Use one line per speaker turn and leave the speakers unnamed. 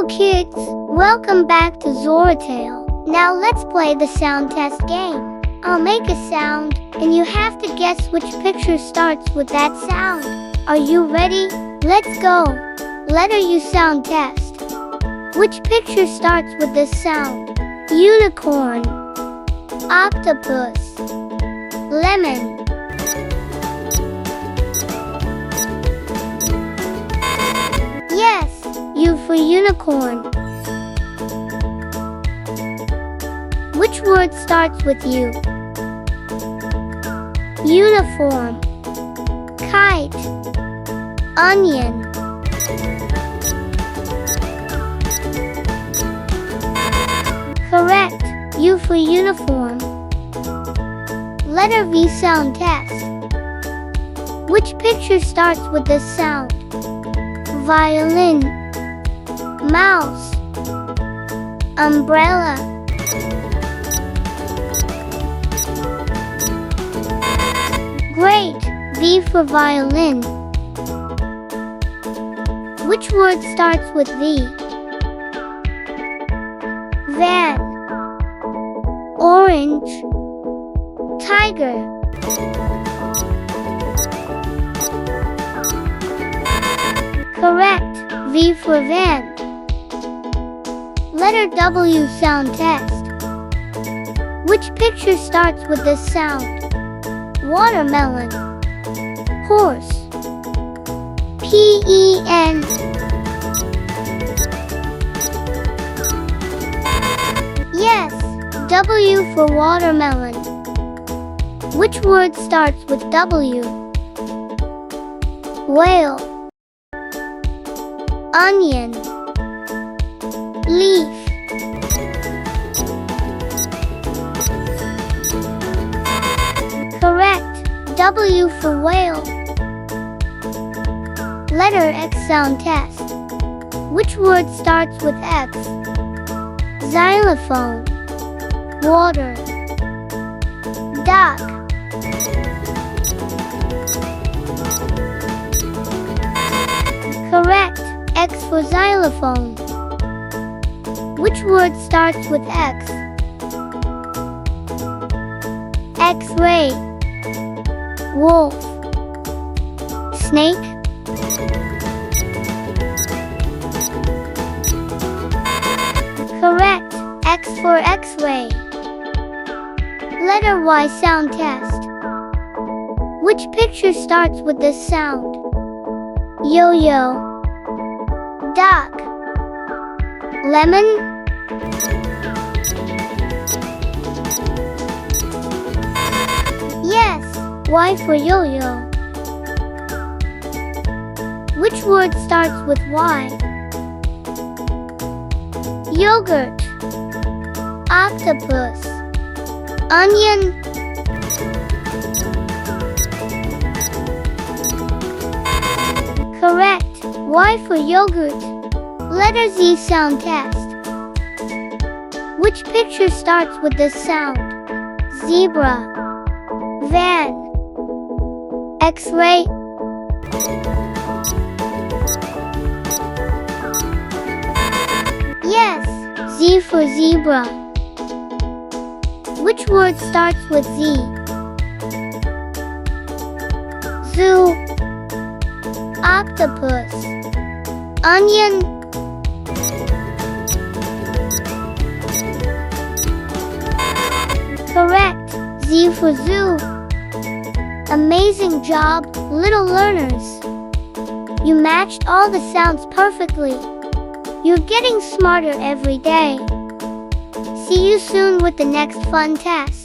Hello kids, welcome back to XoraTales. Now let's play the sound test game. I'll make a sound, and you have to guess which picture starts with that sound. Are you ready? Let's go. Letter U sound test. Which picture starts with this sound? Unicorn, octopus, lemon. Yes, U for unicorn. Which word starts with U? Uniform, kite, onion. Correct, U for uniform. Letter V sound test. Which picture starts with this sound? Violin, mouse, umbrella. Great, V for violin. Which word starts with V? Van, orange, tiger. Correct, V for van. Letter W sound test. Which picture starts with this sound? Watermelon, horse, pen. Yes, W for watermelon. Which word starts with W? Whale, onion, leaf. Correct, W for whale. Letter X sound test. Which word starts with X? Xylophone, water, duck. Correct, X for xylophone. Which word starts with X? X-ray, wolf, snake. Correct, X for X-ray. Letter Y sound test. Which picture starts with this sound? Yo-yo, duck, lemon. Yes, Y for yo-yo. Which word starts with Y? Yogurt, octopus, onion. Correct, Y for yogurt. Letter Z sound test. Which picture starts with this sound? Zebra, van, X-ray. Yes, Z for zebra. Which word starts with Z? Zoo, octopus, onion. Correct, Z for zoo. Amazing job, little learners. You matched all the sounds perfectly. You're getting smarter every day. See you soon with the next fun test.